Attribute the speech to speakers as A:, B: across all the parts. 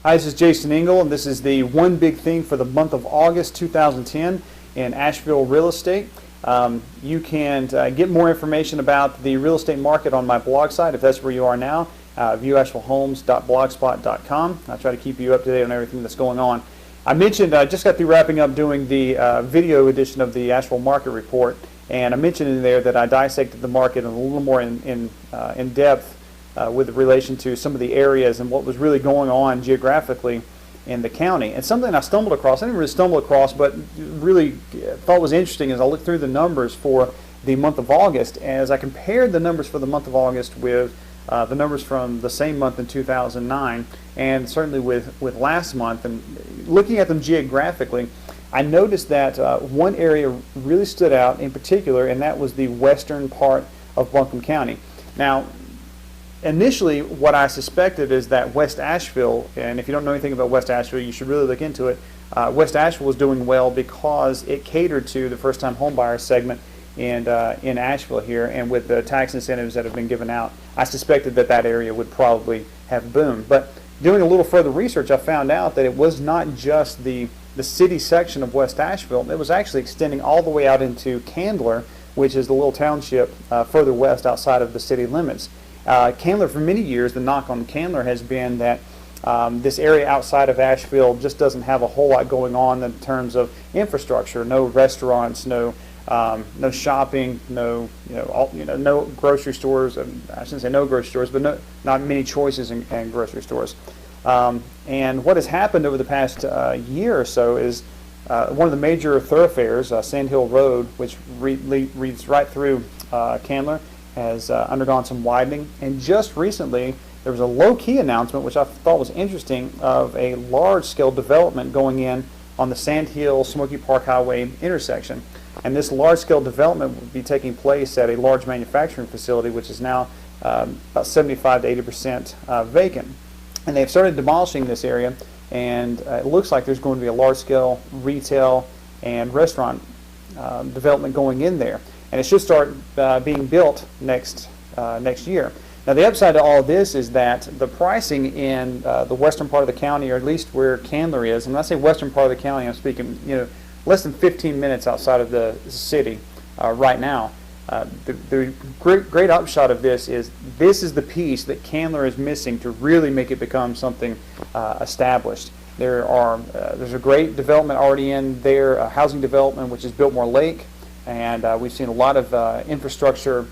A: Hi, this is Jason Ingle, and this is the one big thing for the month of August 2010 in Asheville real estate. You can get more information about the real estate market on my blog site, if that's where you are now, viewashevillehomes.blogspot.com. I try to keep you up to date on everything that's going on. I mentioned I just got through wrapping up doing the video edition of the Asheville Market Report, and I mentioned in there that I dissected the market a little more in depth with relation to some of the areas and what was really going on geographically in the county. And something I stumbled across, I didn't really stumble across, but really thought was interesting as I looked through the numbers for the month of August, as I compared the numbers for the month of August with the numbers from the same month in 2009, and certainly with last month, and looking at them geographically, I noticed that one area really stood out in particular, and that was the western part of Buncombe County. Now, initially, what I suspected is that West Asheville, and if you don't know anything about West Asheville, you should really look into it. West Asheville was doing well because it catered to the first-time homebuyer segment in Asheville here, and with the tax incentives that have been given out, I suspected that that area would probably have boomed. But doing a little further research, I found out that it was not just the city section of West Asheville. It was actually extending all the way out into Candler, which is the little township further west outside of the city limits. Candler, for many years, the knock on Candler has been that this area outside of Asheville just doesn't have a whole lot going on in terms of infrastructure. No restaurants, no shopping, no grocery stores. I shouldn't say no grocery stores, but not many choices in grocery stores. And what has happened over the past year or so is one of the major thoroughfares, Sand Hill Road, which reads right through Candler, has undergone some widening, and just recently there was a low-key announcement, which I thought was interesting, of a large-scale development going in on the Sand Hill Smoky Park Highway intersection. And this large-scale development would be taking place at a large manufacturing facility, which is now about 75 to 80% vacant. And they've started demolishing this area, and it looks like there's going to be a large-scale retail and restaurant development going in there. And it should start being built next year. Now, the upside to all of this is that the pricing in the western part of the county, or at least where Candler is, and when I say western part of the county, I'm speaking less than 15 minutes outside of the city right now. The great upshot of this is the piece that Candler is missing to really make it become something established. There's a great development already in there, a housing development which is Biltmore Lake. And we've seen a lot of infrastructure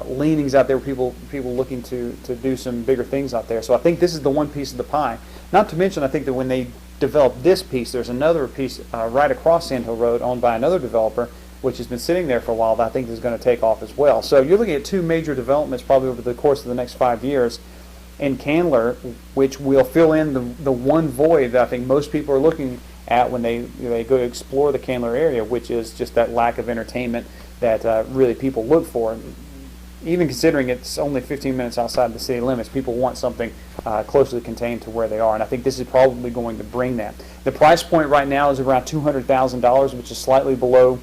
A: leanings out there, people looking to do some bigger things out there. So I think this is the one piece of the pie. Not to mention, I think that when they develop this piece, there's another piece right across Sand Hill Road owned by another developer, which has been sitting there for a while, that I think is going to take off as well. So you're looking at two major developments probably over the course of the next 5 years in Candler, which will fill in the one void that I think most people are looking at when they go to explore the Candler area, which is just that lack of entertainment that really people look for. Even considering it's only 15 minutes outside the city limits, people want something closely contained to where they are, and I think this is probably going to bring that. The price point right now is around $200,000, which is slightly below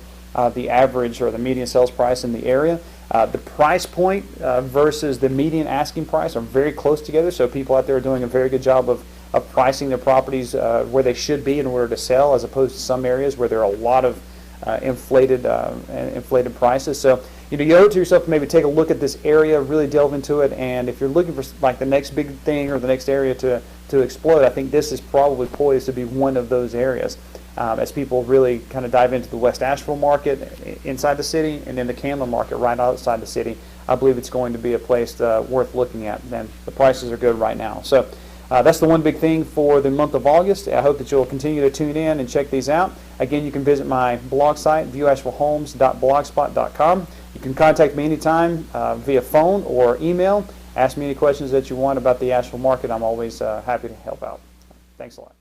A: the average or the median sales price in the area. The price point versus the median asking price are very close together, so people out there are doing a very good job of pricing their properties where they should be in order to sell, as opposed to some areas where there are a lot of inflated prices. So you owe it to yourself to maybe take a look at this area, really delve into it, and if you're looking for like the next big thing or the next area to explode, I think this is probably poised to be one of those areas. As people really kind of dive into the West Asheville market inside the city, and then the Candler market right outside the city, I believe it's going to be a place worth looking at, and the prices are good right now. So that's the one big thing for the month of August. I hope that you'll continue to tune in and check these out. Again, you can visit my blog site, viewashevillehomes.blogspot.com. You can contact me anytime via phone or email. Ask me any questions that you want about the Asheville market. I'm always happy to help out. Thanks a lot.